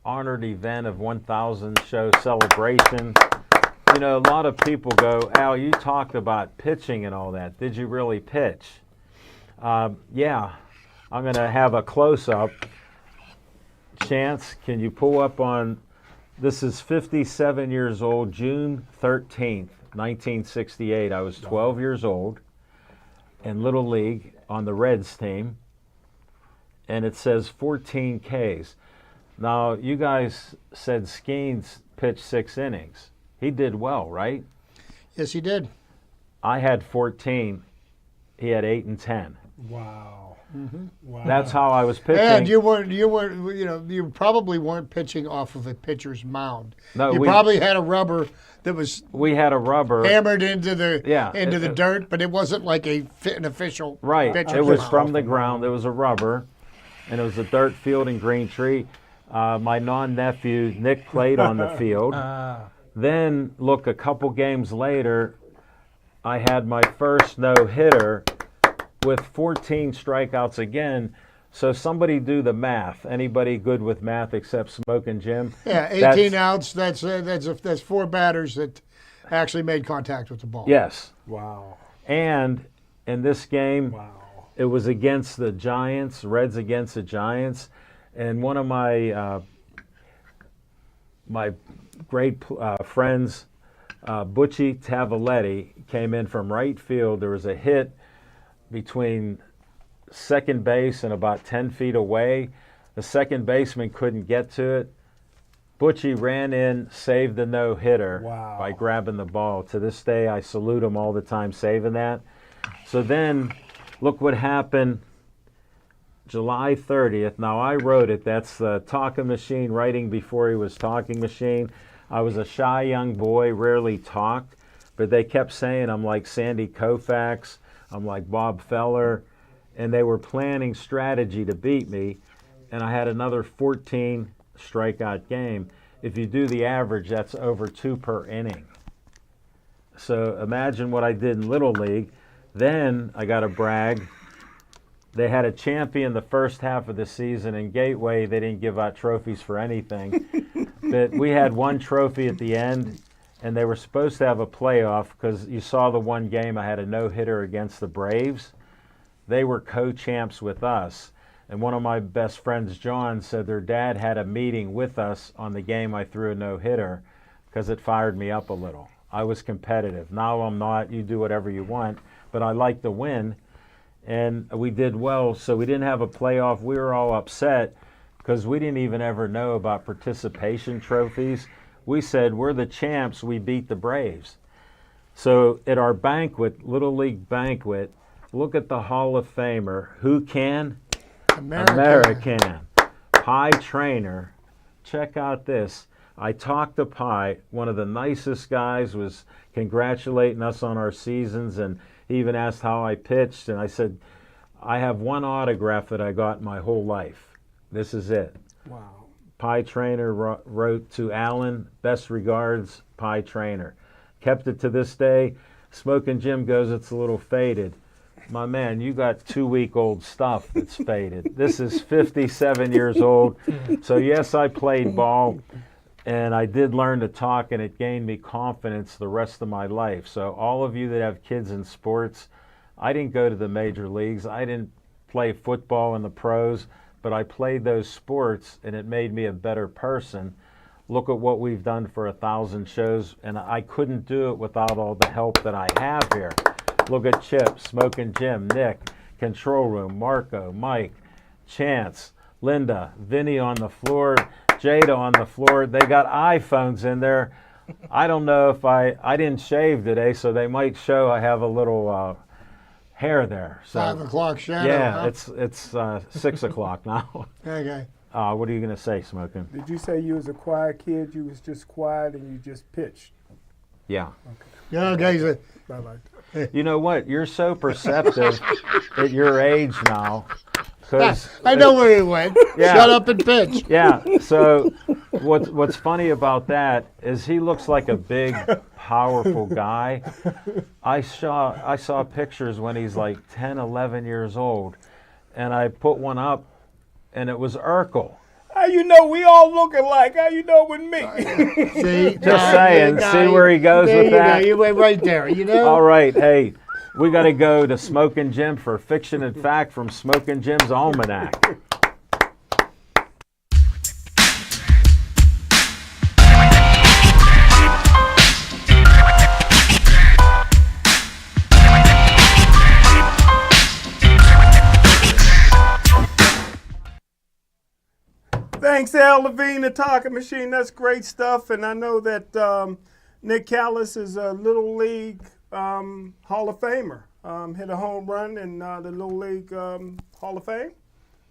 event of 1,000 show celebration? You know, a lot of people go, Al, you talked about pitching and all that. Did you really pitch? Yeah. I'm going to have a close-up. Chance, can you pull up on, this is 57 years old, June 13th, 1968. I was 12 years old in Little League on the Reds team, and it says 14 Ks. Now, you guys said Skeens pitched 6 innings. He did well, right? Yes, he did. I had 14. He had 8 and 10. Wow. Wow. That's how I was pitching. And you weren't, you probably weren't pitching off of a pitcher's mound. No, you probably had a rubber that was we had a rubber hammered into the the dirt, but it wasn't like an official right. pitcher's It was mound. from the ground. It was a rubber, and it was a dirt field in Green Tree. My non-nephew Nick played on the field. Then look, a couple games later, I had my first no-hitter with 14 strikeouts again. So somebody do the math. Anybody good with math except Smoking Jim? Yeah, 18 outs. That's 4 batters that actually made contact with the ball. Yes. Wow. And in this game, Wow. it was against the Giants, Reds against the Giants, and one of my my great friends, Butchie Tavaletti, came in from right field. There was a hit between second base and about 10 feet away. The second baseman couldn't get to it. Butchie ran in, saved the no-hitter by grabbing the ball. To this day, I salute him all the time saving that. So then, look what happened July 30th. Now, I wrote it. That's the talking machine, writing before he was talking machine. I was a shy young boy, rarely talked, but they kept saying I'm like Sandy Koufax, I'm like Bob Feller, and they were planning strategy to beat me, and I had another 14 strikeout game. If you do the average, that's over 2 per inning. So imagine what I did in Little League. Then I got to brag. They had a champion the first half of the season. In Gateway, they didn't give out trophies for anything. But we had one trophy at the end, and they were supposed to have a playoff because you saw the one game I had a no-hitter against the Braves. They were co-champs with us. And one of my best friends, John, said their dad had a meeting with us on the game I threw a no-hitter because it fired me up a little. I was competitive. Now I'm not. You do whatever you want. But I like to win. And we did well, so we didn't have a playoff. We were all upset because we didn't even ever know about participation trophies. We said, we're the champs, we beat the Braves. So at our banquet, Little League banquet, look at the Hall of Famer. Who can? American. Pie Trainer. Check out this. I talked to Pie. One of the nicest guys, was congratulating us on our seasons, and he even asked how I pitched, and I said, I have one autograph that I got my whole life. This is it. Wow. Pie Trainer wrote to Alan, best regards, Pie Trainer. Kept it to this day. Smoking Jim goes, it's a little faded. My man, you got 2-week-old stuff that's faded. This is 57 years old. So yes, I played ball, and I did learn to talk, and it gained me confidence the rest of my life. So all of you that have kids in sports, I didn't go to the major leagues. I didn't play football in the pros, but I played those sports, and it made me a better person. Look at what we've done for 1,000 shows, and I couldn't do it without all the help that I have here. Look at Chip, Smoking Jim, Nick, Control Room, Marco, Mike, Chance, Linda, Vinny on the floor, Jada on the floor. They got iPhones in there. I don't know if I didn't shave today, so they might show I have a little hair there. So, 5 o'clock shadow. yeah, huh? it's 6 o'clock now. Okay. What are you going to say, Smoking? Did you say you was a quiet kid? You was just quiet and you just pitched? Yeah. Yeah, okay. Bye-bye. You know what? You're so perceptive at your age now. 'Cause I know where he went. Yeah. Shut up and pitch. Yeah. So what's funny about that is he looks like a big, powerful guy. I saw pictures when he's like 10, 11 years old, and I put one up, and it was Urkel. How you know we all look alike? How you know with me? See, Just saying. See where he goes there with you that? Go. You went right there. You know. All right. Hey, we got to go to Smoking Jim for Fiction and Fact from Smoking Jim's Almanac. Thanks, Al Levine, the talking machine. That's great stuff. And I know that Nick Callis is a Little League Hall of Famer. Hit a home run in the Little League Hall of Fame.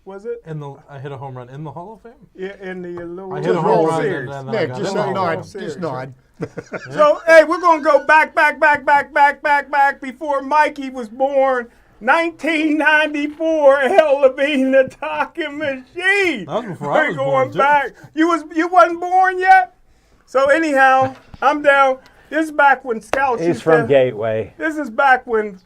Was it? I hit a home run in the Hall of Fame? Yeah, in the Little I League hit a home World run Series. and then Nick, got just in the Hall of nod. Fame. Just nod. So, hey, we're going to go back before Mikey was born. 1994, Al Levine, the talking machine. That was before I was born, too. back. You wasn't born yet? So anyhow, I'm down. This is back when scouts He's used from to, Gateway. This is back when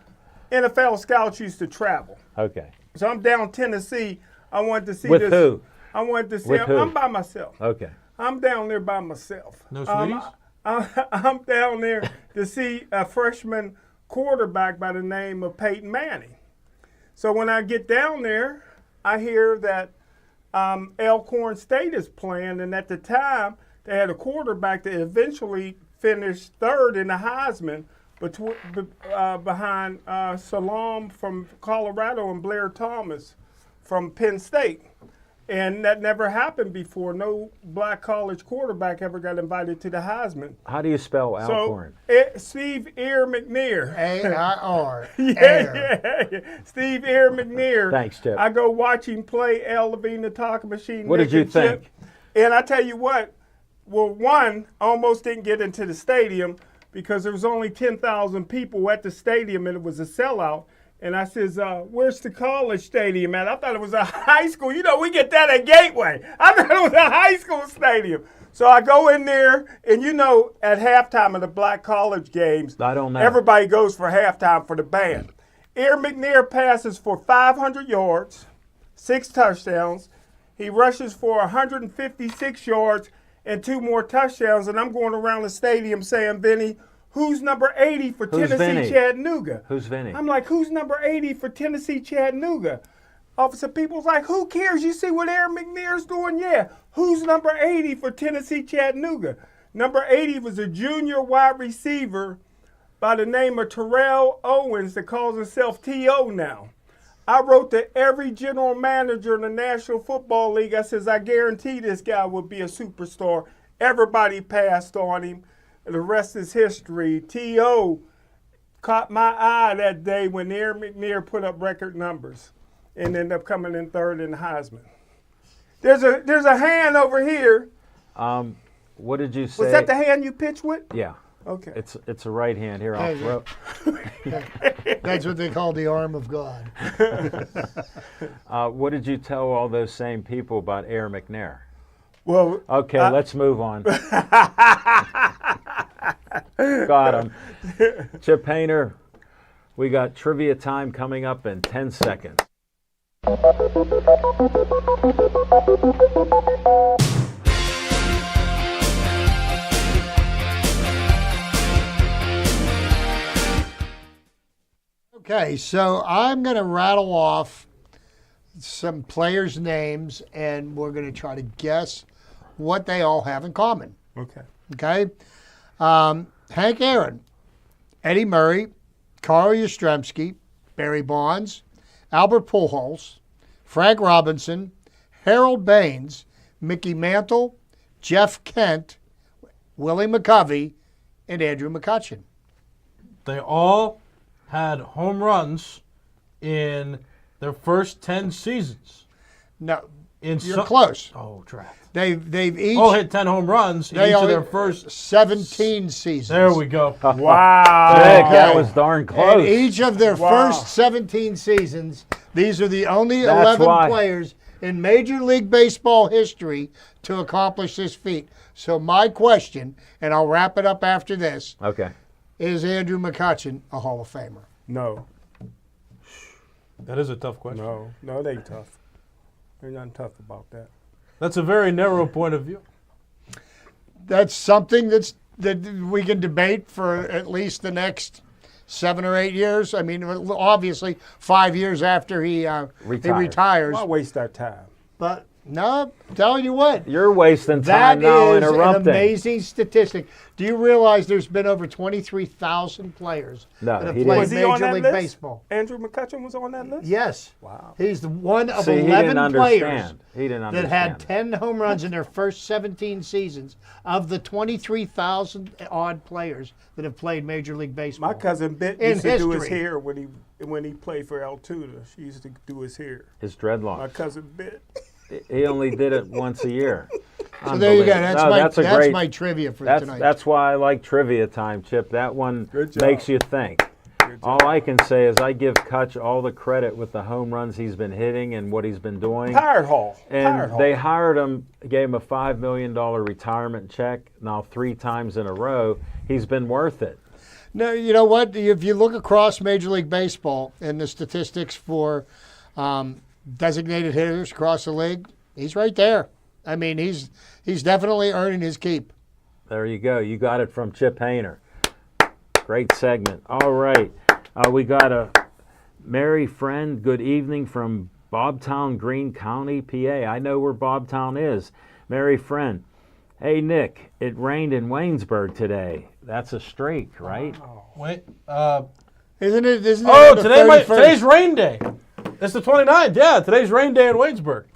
NFL scouts used to travel. Okay. So I'm down Tennessee. I wanted to see With this. who? I wanted to see. With who? I'm by myself. Okay. I'm down there by myself. No sweeties? I'm down there to see a freshman quarterback by the name of Peyton Manning. So when I get down there, I hear that Elkhorn State is playing, and at the time they had a quarterback that eventually finished third in the Heisman behind Salam from Colorado and Blair Thomas from Penn State. And that never happened before. No black college quarterback ever got invited to the Heisman. How do you spell Alcorn? So, Steve Ear McNair. A-I-R. Yeah. Steve Ear McNair. Thanks, Chip. I go watch him play Al Levine, the talking machine. What Nick did you and Chip. think? And I tell you what, well, one, I almost didn't get into the stadium because there was only 10,000 people at the stadium and it was a sellout. And I says, where's the college stadium at? I thought it was a high school. You know, we get that at Gateway. I thought it was a high school stadium. So I go in there, and you know, at halftime of the black college games, I don't know. Everybody goes for halftime for the band. Ear McNair passes for 500 yards, 6 touchdowns. He rushes for 156 yards and 2 more touchdowns. And I'm going around the stadium saying, Vinny, who's number 80 for Who's Tennessee Vinny? Chattanooga? Who's Vinny? I'm like, who's number 80 for Tennessee Chattanooga? Officer people's like, who cares? You see what Aaron McNair's doing? Yeah. Who's number 80 for Tennessee Chattanooga? Number 80 was a junior wide receiver by the name of Terrell Owens that calls himself T.O. now. I wrote to every general manager in the National Football League. I says, I guarantee this guy will be a superstar. Everybody passed on him. The rest is history. T.O. caught my eye that day when Aaron McNair put up record numbers and ended up coming in third in the Heisman. There's a hand over here. What did you say? Was that the hand you pitched with? Yeah. Okay. It's a right hand. Here, I'll throw. That's what they call the arm of God. What did you tell all those same people about Air McNair? Well, Okay, let's move on. Got him. Chip Painter, we got trivia time coming up in 10 seconds. Okay, so I'm going to rattle off some players' names, and we're going to try to guess what they all have in common. okay. Okay? Hank Aaron, Eddie Murray, Carl Yastrzemski, Barry Bonds, Albert Pujols, Frank Robinson, Harold Baines, Mickey Mantle, Jeff Kent, Willie McCovey, and Andrew McCutcheon. They all had home runs in their first 10 seasons. No, In you're close. Oh, draft. They've each All hit 10 home runs in each of their first. 17 seasons. There we go. Wow. Vic, that was darn close. And each of their Wow. first 17 seasons, these are the only That's 11 why. players in Major League Baseball history to accomplish this feat. So my question, and I'll wrap it up after this, Okay. is Andrew McCutcheon a Hall of Famer? No. That is a tough question. No, they tough. There's nothing tough about that. That's a very narrow point of view. That's something that we can debate for at least the next 7 or 8 years. I mean, obviously 5 years after he retires. Why waste our time? But no, I'm telling you what. You're wasting That time now is an interrupting. amazing statistic. Do you realize there's been over 23,000 players that have he played didn't. Was he on Major that League list? Baseball? Andrew McCutchen was on that list? Yes. Wow. He's the one of See, he 11 didn't players understand. He didn't that had understand. 10 home runs in their first 17 seasons of the 23,000 odd players that have played Major League Baseball. My cousin Bit In used to do his history. hair when he played for Altoona. She used to do his hair. His My dreadlocks. cousin Bit. He only did it once a year. So there you go. Unbelievable. That's No, my great- my trivia for That's tonight. that's why I like trivia time, Chip. That one Good job. makes you think. Good All I can say is I give Kutch all the credit with the home runs he's been hitting and what he's been doing. Pirate Hall. And Pirate Hall. they hired him, gave him a $5 million retirement check. Now 3 times in a row, he's been worth it. No, you know what? If you look across Major League Baseball and the statistics for designated hitters across the league, he's right there. I mean, he's definitely earning his keep. There you go. You got it from Chip Hayner. Great segment. All right. We got a Mary Friend. Good evening from Bobtown, Greene County, PA. I know where Bobtown is. Mary Friend. Hey, Nick, it rained in Waynesburg today. That's a streak, right? Wait. Isn't it? Isn't Oh, it the today's rain day. It's the 29th. Yeah, today's rain day in Waynesburg.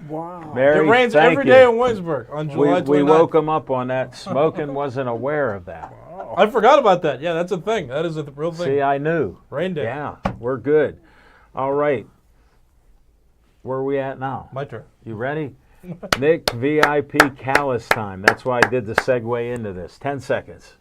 Wow. Mary, It rains thank every you. day in Waynesburg on July 29th. We woke him up on that. Smoking wasn't aware of that. I forgot about that. Yeah, that's a thing. That is a real thing. See, I knew. Rain day. Yeah, we're good. All right. Where are we at now? My turn. You ready? Nick, VIP Callis time. That's why I did the segue into this. 10 seconds.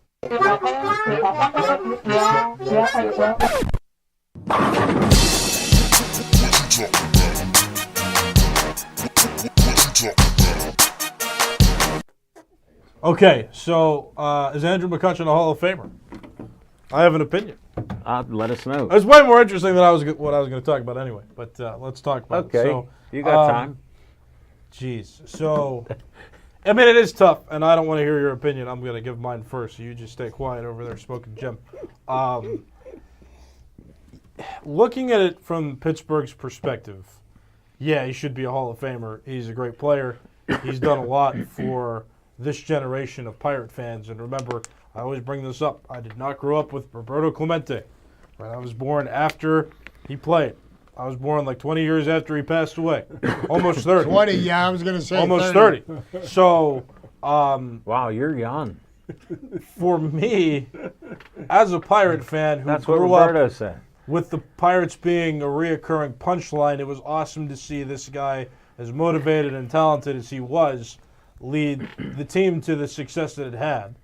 Okay, so is Andrew McCutchen a Hall of Famer? I have an opinion. Let us know. It's way more interesting than what I was going to talk about anyway. But let's talk about it. Okay, So, you got time. Jeez. So, I mean, it is tough, and I don't want to hear your opinion. I'm going to give mine first, so you just stay quiet over there, smoking Jim. Looking at it from Pittsburgh's perspective, yeah, he should be a Hall of Famer. He's a great player. He's done a lot for this generation of Pirate fans. And remember, I always bring this up. I did not grow up with Roberto Clemente. Right? I was born after he played. I was born like 20 years after he passed away. Almost 30. 20, yeah, I was going to say Almost 30. So, Wow, you're young. for me, as a Pirate fan who That's what grew Roberto up said. with the Pirates being a reoccurring punchline, it was awesome to see this guy, as motivated and talented as he was, lead the team to the success that it had.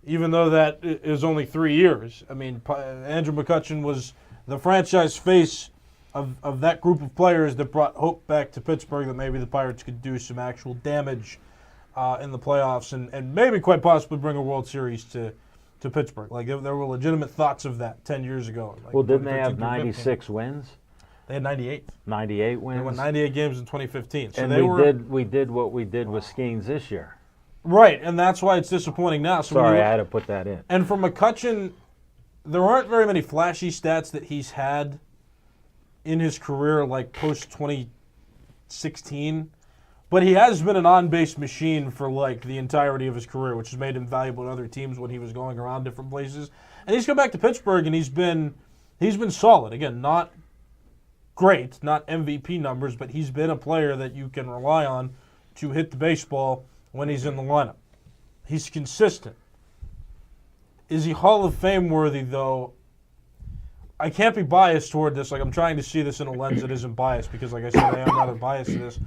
Even though that is only 3 years. I mean, Andrew McCutchen was the franchise face of that group of players that brought hope back to Pittsburgh that maybe the Pirates could do some actual damage in the playoffs and maybe quite possibly bring a World Series to Pittsburgh. Like, there were legitimate thoughts of that 10 years ago. Like Well, didn't they 2013, have 2015. 96 wins? They had 98. 98 They won wins? 98 games in 2015. So And they were we did what we did with Skeens this year. right, and that's why it's disappointing now. So when Sorry, you- I had to put that in. And for McCutchen, there aren't very many flashy stats that he's had in his career, like post 2016. But he has been an on-base machine for like the entirety of his career, which has made him valuable to other teams when he was going around different places. And he's come back to Pittsburgh and he's been solid. Again, not great, not MVP numbers, but he's been a player that you can rely on to hit the baseball when he's in the lineup. He's consistent. Is he Hall of Fame worthy, though? I can't be biased toward this. Like, I'm trying to see this in a lens that isn't biased because, like I said, I am rather biased to this.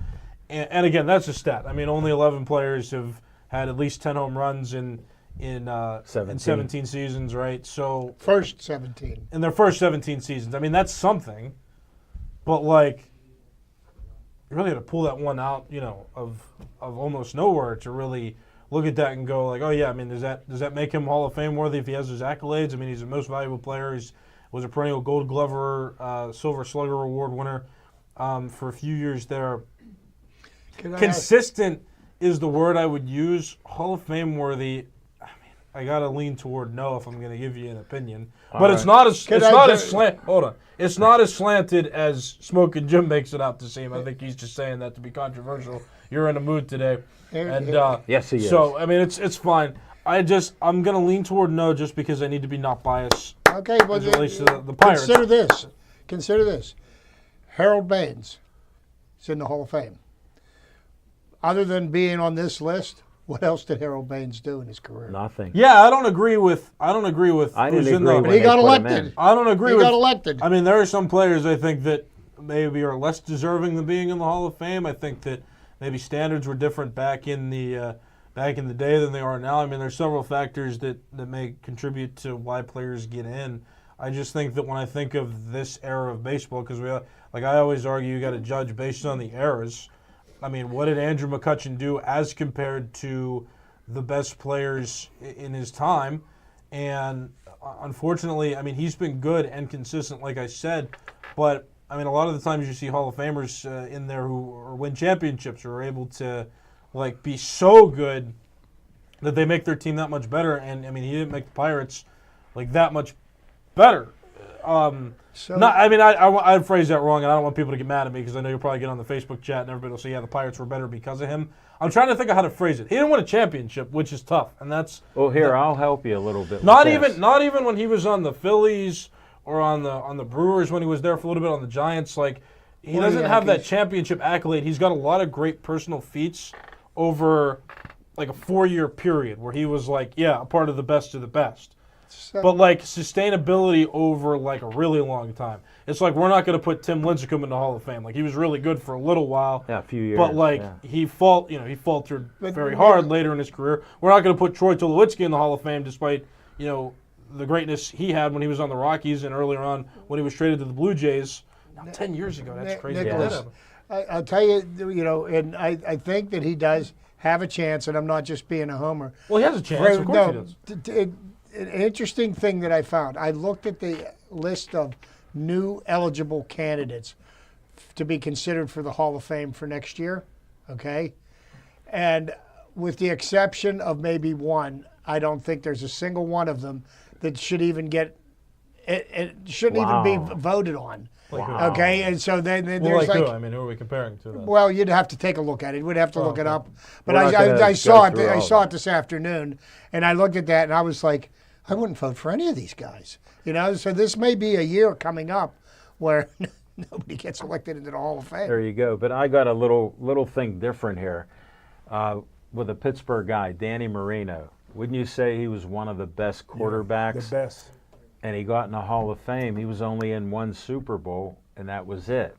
And again, that's a stat. I mean, only 11 players have had at least 10 home runs in 17 seasons, right? So First 17. in their first 17 seasons. I mean, that's something. But, like, you really got to pull that one out, you know, of almost nowhere to really look at that and go, like, oh, yeah, I mean, does that make him Hall of Fame worthy if he has his accolades? I mean, he's the most valuable player. He was a perennial Gold Glover, Silver Slugger Award winner for a few years there. Consistent is the word I would use. Hall of Fame worthy. I gotta lean toward no if I'm gonna give you an opinion, but it's not as Hold on, it's not as slanted as Smoking Jim makes it out to seem. I think he's just saying that to be controversial. You're in a mood today, and yes, he is. So I mean, it's fine. I'm gonna lean toward no just because I need to be not biased. Okay, well, as it relates to the Pirates. Consider this. Harold Baines is in the Hall of Fame. Other than being on this list, what else did Harold Baines do in his career? Nothing. Yeah, I don't agree with. I didn't agree when he got they put him elected. in. I don't agree He with. got elected. I mean, there are some players I think that maybe are less deserving than being in the Hall of Fame. I think that maybe standards were different back in the day than they are now. I mean, there's several factors that may contribute to why players get in. I just think that when I think of this era of baseball, because I always argue, you got to judge based on the eras. I mean, what did Andrew McCutchen do as compared to the best players in his time? And unfortunately, I mean, he's been good and consistent, like I said. But, I mean, a lot of the times you see Hall of Famers in there who win championships or are able to, be so good that they make their team that much better. And, I mean, he didn't make the Pirates, that much better. I'd phrase that wrong, and I don't want people to get mad at me because I know you'll probably get on the Facebook chat and everybody will say, yeah, the Pirates were better because of him. I'm trying to think of how to phrase it. He didn't win a championship, which is tough, and that's. Well, here I'll help you a little bit. Not even when he was on the Phillies or on the Brewers when he was there for a little bit on the Giants. He doesn't have that championship accolade. He's got a lot of great personal feats over a 4-year period where he was a part of the best of the best. But sustainability over a really long time. It's we're not going to put Tim Lincecum in the Hall of Fame. He was really good for a little while. Yeah, a few years. But he faltered very hard later in his career. We're not going to put Troy Tulowitzki in the Hall of Fame despite the greatness he had when he was on the Rockies and earlier on when he was traded to the Blue Jays. Now, 10 years ago, that's crazy. Nicholas, I'll tell you, and I think that he does have a chance, and I'm not just being a homer. Well, he has a chance. Of course he does. An interesting thing that I found, I looked at the list of new eligible candidates to be considered for the Hall of Fame for next year, okay? And with the exception of maybe one, I don't think there's a single one of them that should even get, it shouldn't even be voted on. Wow. Okay, and so then there's who? I mean, who are we comparing to? Then? Well, you'd have to take a look at it. We'd have to look it up. But I saw it. I saw it this afternoon, and I looked at that, and I was like, I wouldn't vote for any of these guys. So this may be a year coming up where nobody gets elected into the Hall of Fame. There you go. But I got a little thing different here with a Pittsburgh guy, Danny Marino. Wouldn't you say he was one of the best quarterbacks? The best. And he got in the Hall of Fame. He was only in one Super Bowl, and that was it.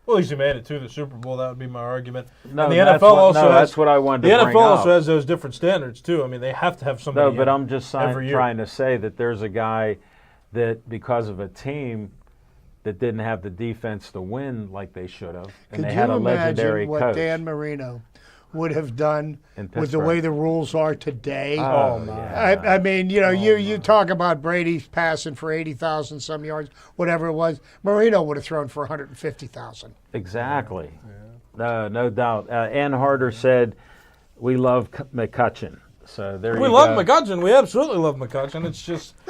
Well, at least he made it to the Super Bowl. That would be my argument. No, and the that's NFL that's what I wanted to bring up. The NFL also has those different standards, too. I mean, they have to have somebody. No, but I'm just trying to say that there's a guy that, because of a team that didn't have the defense to win like they should have, and they had a legendary coach. Could you imagine what Dan Marino would have done with the way the rules are today? Oh, my. I mean, you talk about Brady's passing for 80,000 some yards, whatever it was. Marino would have thrown for 150,000. Exactly. Yeah. No doubt. Ann Harder said, "We love McCutchen." So there you go. We love McCutchen. We absolutely love McCutchen. It's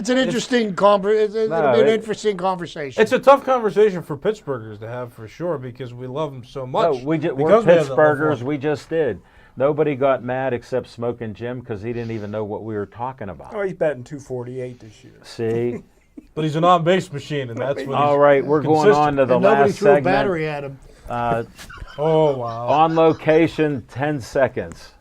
an interesting interesting conversation. It's a tough conversation for Pittsburghers to have for sure because we love him so much. No, we're Pittsburghers. We just did. Nobody got mad except Smoking Jim because he didn't even know what we were talking about. Oh, he's batting 248 this year. See? But he's an on-base machine, and that's what All right, we're going on to the and last nobody threw segment. a battery at him. Oh, wow. On location, 10 seconds.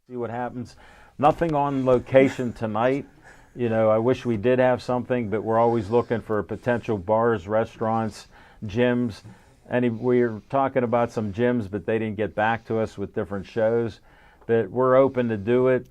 See what happens. Nothing on location tonight. I wish we did have something, but we're always looking for potential bars, restaurants, gyms. We were talking about some gyms, but they didn't get back to us with different shows. But we're open to do it.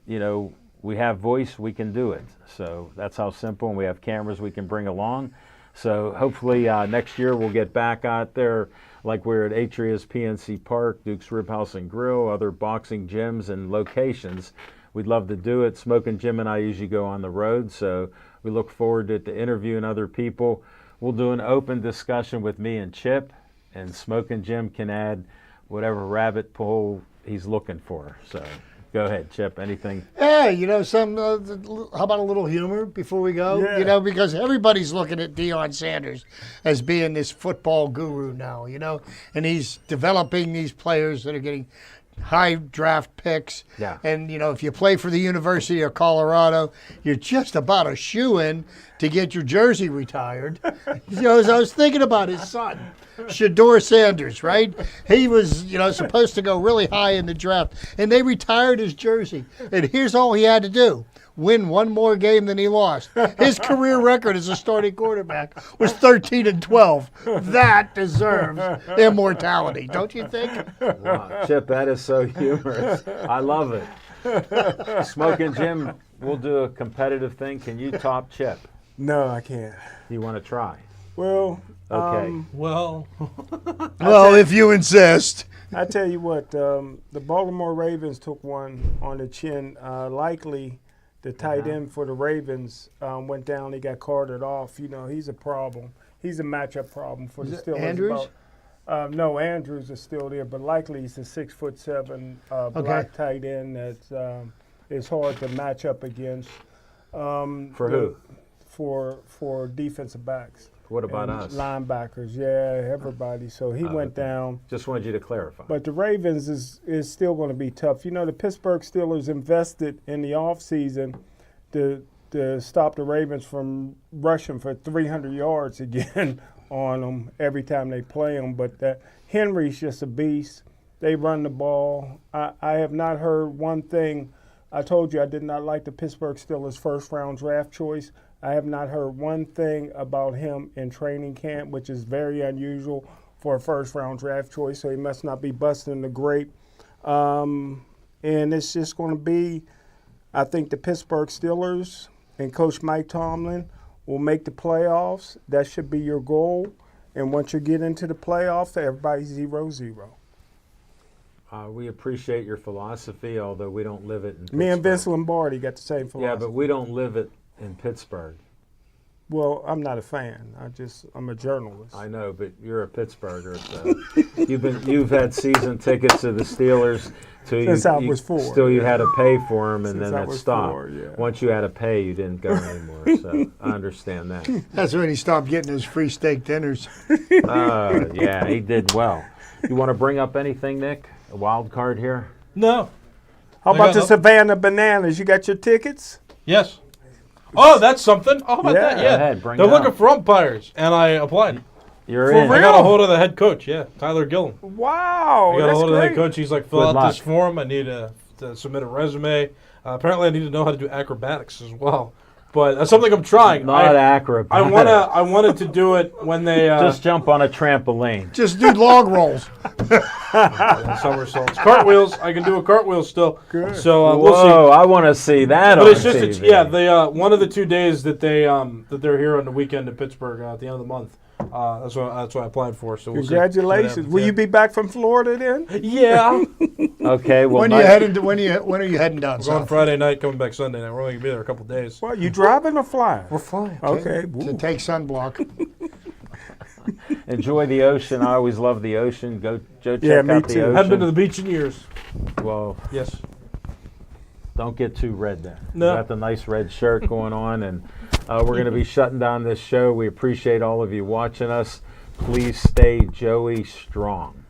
We have voice, we can do it. So that's how simple, and we have cameras we can bring along. So hopefully next year we'll get back out there like we're at Atria's PNC Park, Duke's Rib House and Grill, other boxing gyms and locations. We'd love to do it. Smoking Jim and I usually go on the road, so we look forward to interviewing other people. We'll do an open discussion with me and Chip, and Smoking Jim can add whatever rabbit hole he's looking for. So go ahead, Chip. Anything? Yeah, how about a little humor before we go? Yeah. Because everybody's looking at Deion Sanders as being this football guru now, and he's developing these players that are getting high draft picks. Yeah. And, if you play for the University of Colorado, you're just about a shoo-in to get your jersey retired. As I was thinking about his son, Shedeur Sanders, right? He was, supposed to go really high in the draft, and they retired his jersey. And here's all he had to do: win one more game than he lost. His career record as a starting quarterback was 13-12. That deserves immortality, don't you think? Wow, Chip, that is so humorous. I love it. Smoking Jim, we'll do a competitive thing. Can you top Chip? No, I can't. You want to try? Well, Okay. Well, Well, if you insist. I tell you what, the Baltimore Ravens took one on the chin. Likely, the tight end for the Ravens went down. He got carted off. He's a problem. He's a matchup problem for the Steelers. Andrews? No, Andrews is still there, but likely he's a 6'7" black tight end that is hard to match up against. For who? For defensive backs. What about and us? Linebackers, yeah, everybody. So he went down. Just wanted you to clarify. But the Ravens is still going to be tough. The Pittsburgh Steelers invested in the offseason to stop the Ravens from rushing for 300 yards again on them every time they play them. But Henry's just a beast. They run the ball. I have not heard one thing. I told you I did not like the Pittsburgh Steelers' first-round draft choice. I have not heard one thing about him in training camp, which is very unusual for a first-round draft choice, so he must not be busting the grape. And it's just going to be, I think the Pittsburgh Steelers and Coach Mike Tomlin will make the playoffs. That should be your goal. And once you get into the playoffs, everybody's 0-0. We appreciate your philosophy, although we don't live it in Pittsburgh. Me and Vince Lombardi got the same philosophy. Yeah, but we don't live it in Pittsburgh. Well, I'm not a fan. I'm a journalist. I know, but you're a Pittsburgher, so you've had season tickets to the Steelers Since I was 4. Still, you had to pay for them, and Since then I it was stopped. 4, yeah. Once you had to pay, you didn't go anymore. So I understand that. That's when he stopped getting his free steak dinners. Yeah, he did well. You want to bring up anything, Nick? A wild card here? no. How I about got the no- Savannah Bananas? You got your tickets? Yes. Oh, that's something. How about that? Yeah. Yeah. Go ahead, bring They're it looking up. for umpires, and I applied. You're For in. real? I got a hold of the head coach, Tyler Gillen. Wow, I got a that's hold of the head great. coach. He's like, fill Good out luck. this form. I need to submit a resume. Apparently, I need to know how to do acrobatics as well. But that's something I'm trying. Not acrobat. I wanted to do it when they Just jump on a trampoline. Just do log rolls. somersaults, cartwheels. I can do a cartwheel still. Good. So we'll see. Whoa, I want to see that But on it's just TV. the one of the 2 days that they're here on the weekend in Pittsburgh at the end of the month. That's what I applied for. So we'll see. Congratulations. Will you be back from Florida then? Yeah. Okay, well, When are you heading down We're going south? Friday night, coming back Sunday night. We're only gonna be there a couple of days. Well, you driving or flying? We're flying. Okay. To Woo. take sunblock. enjoy the ocean. I always love the ocean. Go check Yeah, out me the too. ocean. Haven't been to the beach in years. Well, Yes. don't get too red then. No. You got the nice red shirt going on, and we're going to be shutting down this show. We appreciate all of you watching us. Please stay Joey strong.